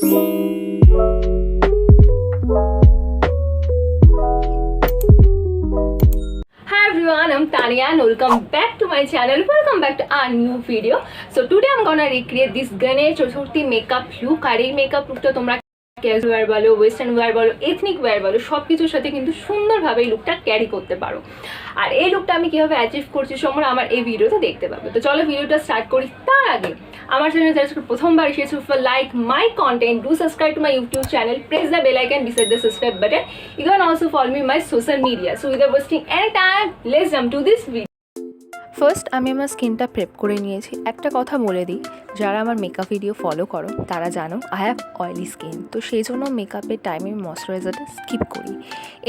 I'm Tanya and welcome back to my channel. Welcome back to our new video. So today I'm gonna recreate this Ganesh Chaturthi makeup look. আর এই makeup লুকটা তোমরা casual wire বলো, western wire বলো, ethnic wire বলো, সব কিছুর সাথে কিন্তু সুন্দরভাবে এই লুকটা ক্যারি করতে পারো। আর এই লুকটা আমি কীভাবে অ্যাচিভ করছি তোমরা আমার এই ভিডিওতে দেখতে পাবে। তো চলো ভিডিওটা স্টার্ট করি। তার আগে আমার চ্যানেলে যারা প্রথমবার এসেছো, for like my content, do subscribe to my YouTube channel, press the bell icon beside the subscribe button. You can also follow me on my social media. So without wasting any time, let's jump to this video. First আমি আমার স্কিনটা prep করে নিয়েছি। একটা কথা বলে দিই, যারা আমার মেকআপ ভিডিও ফলো করো তারা জানো আই হ্যাভ অয়েলি স্কিন, তো সেই জন্য মেকআপের টাইমে ময়শ্চারাইজারটা স্কিপ করি।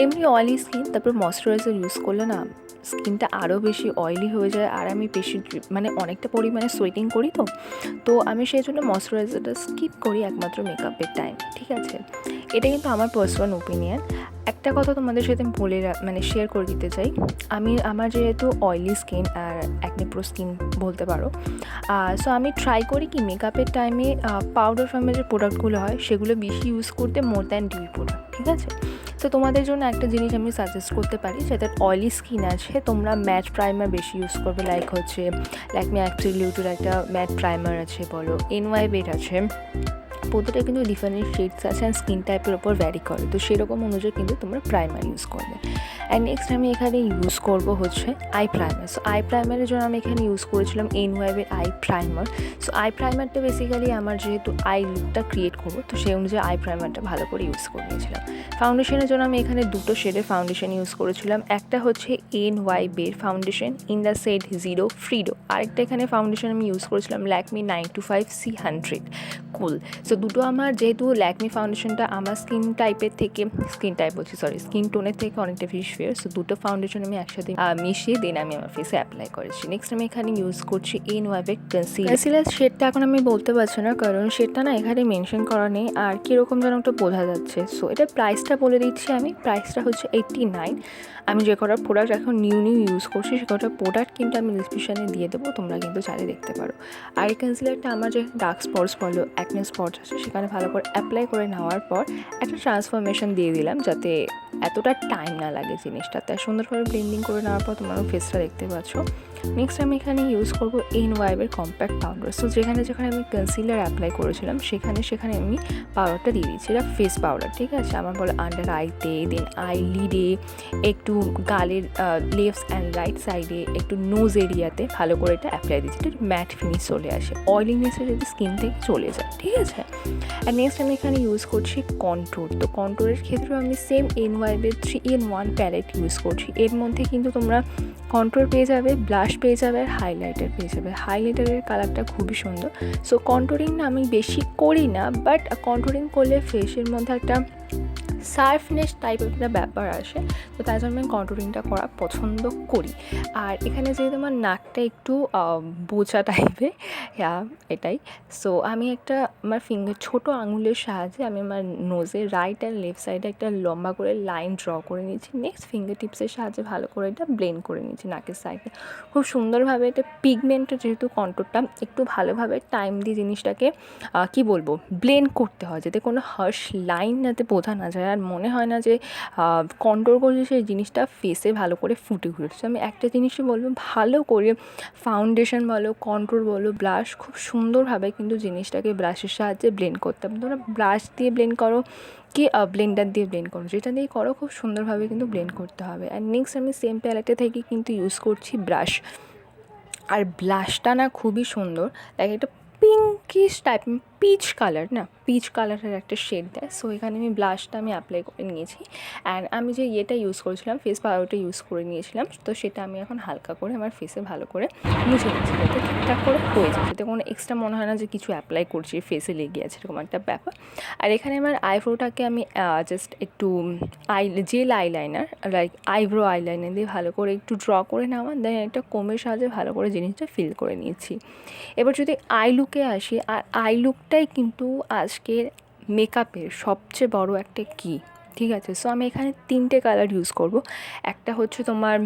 এমনি অয়েলি স্কিন, তারপর ময়শ্চারাইজার ইউজ করলে না স্কিনটা আরও বেশি অয়েলি হয়ে যায়, আর আমি বেশি অনেকটা পরিমাণে সোয়েটিং করি, তো আমি সেই জন্য ময়শ্চারাইজারটা স্কিপ করি একমাত্র মেকআপের টাইম। ঠিক আছে, এটা কিন্তু আমার পার্সোনাল ওপিনিয়ন। একটা কথা তোমাদের সাথে বলে শেয়ার করে দিতে চাই, আমার যেহেতু অয়েলি স্কিন আর অ্যাকনে প্রো স্কিন বলতে পারো, সো আমি ট্রাই করি কি মেকআপের টাইমে পাউডার ফর্মের যে প্রোডাক্টগুলো হয় সেগুলো বেশি ইউজ করতে মোর দ্যান ডিউই প্রোডাক্ট। ঠিক আছে, তো তোমাদের জন্য একটা জিনিস আমি সাজেস্ট করতে পারি, যাদের অয়েলি স্কিন আছে তোমরা ম্যাট প্রাইমার বেশি ইউজ করবে। লাইক হচ্ছে ল্যাকমি অ্যাবসলিউটের একটা ম্যাট প্রাইমার আছে, বলো NY বেড আছে, প্রতিটা কিন্তু ডিফারেন্ট শেডস আছে অ্যান্ড স্কিন টাইপের ওপর ভ্যারি করে, তো সেরকম অনুযায়ী কিন্তু তোমরা প্রাইমার ইউজ করবে। অ্যান্ড নেক্সট আমি এখানে ইউজ করবো হচ্ছে আই প্রাইমার। সো আই প্রাইমারের জন্য আমি এখানে ইউজ করেছিলাম NY Bae eye primer. So eye প্রাইমারটা বেসিক্যালি আমার যেহেতু আই লুকটা ক্রিয়েট করবো, তো সেই অনুযায়ী আই প্রাইমারটা ভালো করে ইউজ করে নিয়েছিলাম। ফাউন্ডেশনের জন্য আমি এখানে দুটো শেডের ফাউন্ডেশন ইউজ করেছিলাম। একটা হচ্ছে NY bed foundation in the shade 0 ফ্রিডো, আরেকটা এখানে ফাউন্ডেশন আমি ইউজ করেছিলাম ল্যাকমি 925 C100 কুল। সো দুটো আমার যেহেতু ল্যাকমি ফাউন্ডেশনটা আমার স্কিন টোনের থেকে অনেকটা বেশি ফেয়ার, সো দুটো ফাউন্ডেশন আমি একসাথে মিশিয়ে দেন আমি আমার ফেসে অ্যাপ্লাই করেছি। নেক্সট আমি এখানে ইউজ করছি NY বেড কনসিলার। শেডটা এখন আমি বলতে পারছি না, কারণ শেডটা না এখানে মেনশন করা নেই আর কীরকম যেন একটা বোঝা যাচ্ছে। সো এটা প্রাইসটা বলে দিচ্ছি আমি, প্রাইসটা হচ্ছে 89। আমি যে কটা প্রোডাক্ট এখন নিউ ইউজ করছি সে কটা প্রোডাক্ট কিন্তু আমি ডিসক্রিপশানে দিয়ে দেবো, তোমরা কিন্তু চাইলে দেখতে পারো। আর এই কনসিলারটা আমার যে ডার্ক স্পটস বলো, অ্যাকনে স্পটস আছে সেখানে ভালো করে অ্যাপ্লাই করে নেওয়ার পর একটা ট্রান্সফরমেশন দিয়ে দিলাম, যাতে এতটা টাইম না লাগে জিনিসটা। তাই সুন্দরভাবে ব্লেন্ডিং করে নেওয়ার পর তোমরা ফেসটা দেখতে পাচ্ছ। নেক্সট আমি এখানে ইউজ করবো NY bed compact powder. So যেখানে আমি কনসিলার অ্যাপ্লাই করেছিলাম সেখানে আমি পাউডারটা দিয়ে দিচ্ছি। এটা ফেস পাউডার, ঠিক আছে। আমার বলো আন্ডার আইতে, দেন আই লিডে, একটু গালের লেফট অ্যান্ড রাইট সাইডে, একটু নোজ এরিয়াতে ভালো করে এটা অ্যাপ্লাই দিচ্ছি, এটা ম্যাট ফিনিশ চলে আসে, অয়েলিনেসে যদি স্কিন থেকে চলে যায়। ঠিক আছে, আর নেক্সট আমি এখানে ইউজ করছি কন্ট্রোর। তো কন্ট্রোরের ক্ষেত্রেও আমি same NY bed 3-in-1 palette use করছি। এর মধ্যে কিন্তু তোমরা কন্ট্রোর পেয়ে যাবে, ব্লাশ পেয়ে যাবে, আর হাইলাইটার পেয়ে যাবে। হাইলাইটারের কালারটা খুবই সুন্দর। সো কন্ট্রোরিং আমি বেশি করি না, বাট কন্ট্রোরিং করলে ফেসের মধ্যে একটা সার্ফনেস টাইপের একটা ব্যাপার আসে, তো তাই জন্য আমি কন্ট্রোরিংটা করা পছন্দ করি। আর এখানে যেহেতু আমার নাকটা একটু বোঝা টাইপের, এটাই, সো আমি আমার ছোটো আঙুলের সাহায্যে আমি আমার নোজের রাইট অ্যান্ড লেফট সাইডে একটা লম্বা করে লাইন ড্র করে নিয়েছি। নেক্সট ফিঙ্গার টিপসের সাহায্যে ভালো করে এটা ব্লেন্ড করে নিয়েছি নাকের সাইডে খুব সুন্দরভাবে। এটা পিগমেন্টের যেহেতু কন্ট্রোরটা একটু ভালোভাবে টাইম দিয়ে জিনিসটাকে ব্লেন্ড করতে হয়, যাতে কোনো হার্শ লাইন যাতে বোঝা না যায় আর মনে হয় না যে কন্ট্রোল করছে সেই জিনিসটা ফেসে ভালো করে ফুটে উঠেছে। আমি একটা জিনিসই বলবো, ভালো করে ফাউন্ডেশন বলো, কন্ট্রোল বলো, ব্লাশ খুব সুন্দরভাবে কিন্তু জিনিসটাকে ব্রাশের সাহায্যে ব্লেন্ড করতে হবে। তোমরা ব্রাশ দিয়ে ব্লেন্ড করো কি ব্লেন্ডার দিয়ে ব্লেন্ড করো, যেটা দিয়ে করো খুব সুন্দরভাবে কিন্তু ব্লেন্ড করতে হবে। আর নেক্সট আমি সেম প্যালেটে থেকে কিন্তু ইউজ করছি ব্রাশ। আর ব্লাশটা না খুবই সুন্দর, লাইক একটা পিঙ্কিশ টাইপ, পিচ কালারের একটা শেড দেয়। সো এখানে আমি ব্লাশটা অ্যাপ্লাই করে নিয়েছি। অ্যান্ড আমি যে ইউজ করেছিলাম, ফেস পাউডারটা ইউজ করে নিয়েছিলাম, তো সেটা আমি এখন হালকা করে আমার ফেসে ভালো করে মুছে নিচ্ছি, যাতে ঠিকঠাক করে হয়ে যায়, যাতে কোনো এক্সট্রা মনে হয় না যে কিছু অ্যাপ্লাই করছি ফেসে লেগে আছে, এরকম একটা ব্যাপার। আর এখানে আমার আইব্রোটাকে আমি জাস্ট একটু gel eyeliner, like eyebrow eyeliner দিয়ে ভালো করে একটু ড্র করে নেওয়া, দেন একটা কোমের সাহায্যে ভালো করে জিনিসটা ফিল করে নিয়েছি। এবার যদি আই লুকে আসি, আর আই লুকটাই কিন্তু আজকের মেকআপের সবচেয়ে বড় একটা কি, ঠিক আছে। সো আমি এখানে 3টে কালার ইউজ করব। একটা হচ্ছে তোমার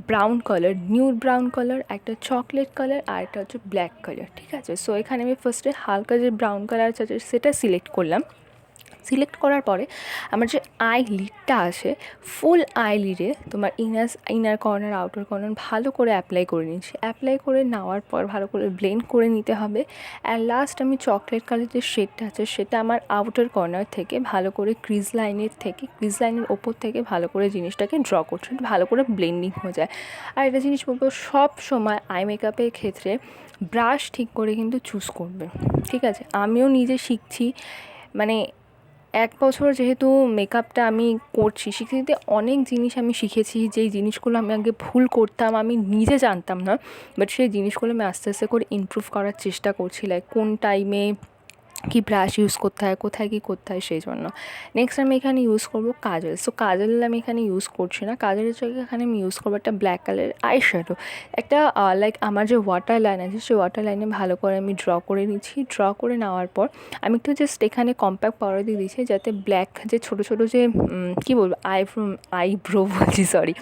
brown colour, nude brown colour, একটা চকলেট কালার, আর একটা হচ্ছে ব্ল্যাক কালার, ঠিক আছে। সো এখানে আমি ফার্স্টে হালকা যে ব্রাউন কালার আছে সেটা সিলেক্ট করলাম। সিলেক্ট করার পরে আমার যে আই লিডটা আছে, ফুল আই লিডে তোমার ইনার কর্নার আউটার কর্নার ভালো করে অ্যাপ্লাই করে নিচ্ছি। অ্যাপ্লাই করে নেওয়ার পর ভালো করে ব্লেন্ড করে নিতে হবে। অ্যান্ড লাস্ট আমি চকলেট কালার যে শেডটা আছে সেটা আমার আউটার কর্নার থেকে ভালো করে ক্রিজ লাইনের ওপর থেকে ভালো করে জিনিসটাকে ড্র করছি, ভালো করে ব্লেন্ডিং হয়ে যায়। আর একটা জিনিস বলবো, সব সময় আই মেকআপের ক্ষেত্রে ব্রাশ ঠিক করে কিন্তু চুজ করবে, ঠিক আছে। আমিও নিজে শিখছি, মানে 1 বছর যেহেতু মেকআপটা আমি করছি, সেক্ষেত্রে অনেক জিনিস আমি শিখেছি। যেই জিনিসগুলো আমি আগে ভুল করতাম আমি নিজে জানতাম না, বাট সেই জিনিসগুলো আমি আস্তে আস্তে করে ইমপ্রুভ করার চেষ্টা করছি, লাইক কোন টাইমে কি ব্রাশ ইউজ করতে হয়, কোথায় কী করতে হয়, সেই জন্য। নেক্সট আমি এখানে ইউজ করবো কাজল। সো কাজল আমি এখানে ইউজ করছি না, কাজলের জায়গায় এখানে আমি ইউজ করবো একটা ব্ল্যাক কালারের আই শ্যাডো। একটা লাইক আমার যে ওয়াটার লাইন আছে সেই ওয়াটার লাইনে ভালো করে আমি ড্র করে নিচ্ছি। ড্র করে নেওয়ার পর আমি একটু জাস্ট এখানে কম্প্যাক্ট পাউডার দিয়ে দিচ্ছি, যাতে ব্ল্যাক যে ছোটো ছোটো যে কী বলবো আইব্রো বলছি, সরি,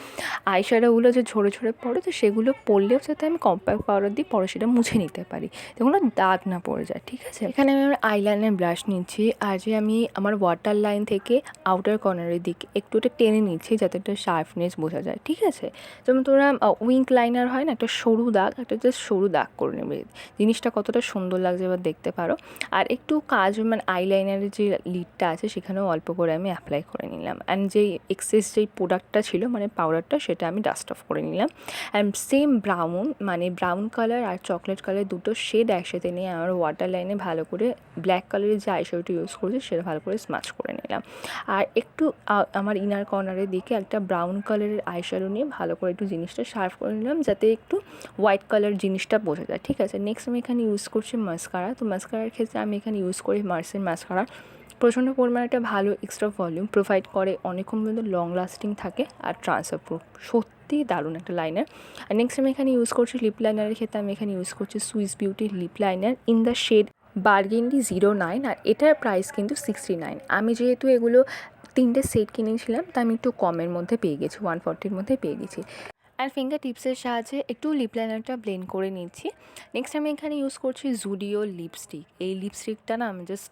আই শ্যাডোগুলো যে ঝরে ঝরে পড়ে, তো সেগুলো পড়লেও যাতে আমি কম্প্যাক্ট পাউডার দিয়ে পরে সেটা মুছে নিতে পারি, যেগুলো দাগ না পড়ে যায়, ঠিক আছে। এখানে আমি আমার আইলাইনার ব্রাশ নিচ্ছি, আর যে আমি আমার ওয়াটার লাইন থেকে আউটার কর্নারের দিকে একটু টেনে নিচ্ছি, যাতে একটা শার্পনেস বোঝা যায়, ঠিক আছে। যেমন তোরা উইঙ্ক লাইনার হয় না, একটা সরু দাগ, একটা জাস্ট সরু দাগ করে নেবে, জিনিসটা কতটা সুন্দর লাগছে এবার দেখতে পারো। আর একটু কাজ মানে আইলাইনারের যে লিডটা আছে সেখানেও অল্প করে আমি অ্যাপ্লাই করে নিলাম। অ্যান্ড যেই এক্সেস যেই প্রোডাক্টটা ছিল মানে পাউডারটা, সেটা আমি ডাস্ট অফ করে নিলাম। অ্যান্ড সেম ব্রাউন কালার আর চকলেট কালার দুটো শেড একসাথে নিয়ে আমার ওয়াটার লাইনে ভালো করে ব্ল্যাক কালারের যে আইশ্যাডোটা ইউজ করেছি সেটা ভালো করে স্মাচ করে নিলাম। আর একটু আমার ইনার কর্নারের দিকে একটা ব্রাউন কালারের আইশ্যাডো নিয়ে ভালো করে একটু জিনিসটা শার্প করে নিলাম, যাতে একটু হোয়াইট কালার জিনিসটা বোঝা যায়, ঠিক আছে। নেক্সট আমি এখানে ইউজ করছি মাস্কারা। তো মাস্কারার ক্ষেত্রে আমি এখানে ইউজ করি মার্সের মাস্কারা। প্রচণ্ড পরিমাণে একটা ভালো এক্সট্রা ভলিউম প্রোভাইড করে, অনেকক্ষণ পর্যন্ত লং লাস্টিং থাকে, আর ট্রান্সফার প্রুফ, সত্যি দারুণ একটা লাইনার। আর নেক্সট আমি এখানে ইউজ করছি লিপ লাইনারের ক্ষেত্রে আমি এখানে ইউজ করছি সুইস বিউটির lip liner in the shade burgundy 09, আর এটার প্রাইস কিন্তু 69। আমি যেহেতু এগুলো 3টে সেট কিনেছিলাম, তা আমি একটু কমের মধ্যে পেয়ে গেছি, 140-র মধ্যে পেয়ে গেছি। আর ফিঙ্গার টিপসের সাহায্যে একটু লিপ লাইনারটা ব্লেন্ড করে নিচ্ছি। নেক্সট আমি এখানে ইউজ করছি জুডিও লিপস্টিক। এই লিপস্টিকটা না আমি just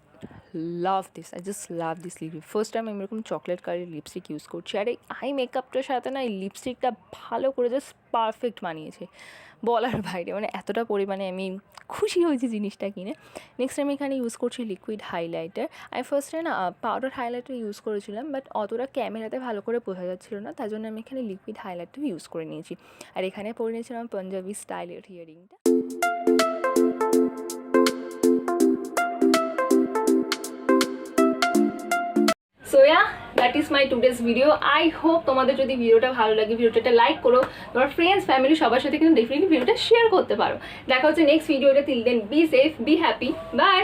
I just love this lipstick. First time আমি এরকম চকলেট কালারের লিপস্টিক ইউজ করছি, আর এই আই মেকআপটার সাথে না এই লিপস্টিকটা ভালো করে জাস্ট পারফেক্ট মানিয়েছে, বলার বাইরে, মানে এতটা পরিমাণে আমি খুশি হয়েছি জিনিসটা কিনে। নেক্সট আমি এখানে ইউজ করছি লিকুইড হাইলাইটার। আমি ফার্স্টে না পাউডার হাইলাইটার ইউজ করেছিলাম, বাট অতটা ক্যামেরাতে ভালো করে বোঝা যাচ্ছিলো না, তার জন্য আমি এখানে লিকুইড হাইলাইটার ইউজ করে নিয়েছি। আর এখানে পরে নিয়েছিলাম পাঞ্জাবি স্টাইলের ইয়ারিংটা। So that is my today's video. I hope তোমাদের যদি ভিডিওটা ভালো লাগে, ভিডিওটা লাইক করো, তোমার ফ্রেন্ডস ফ্যামিলি সবার সাথে কিন্তু ডেফিনেটলি ভিডিওটা শেয়ার করতে পারো। দেখা হচ্ছে নেক্সট ভিডিওটা। Till then be safe, be happy, by.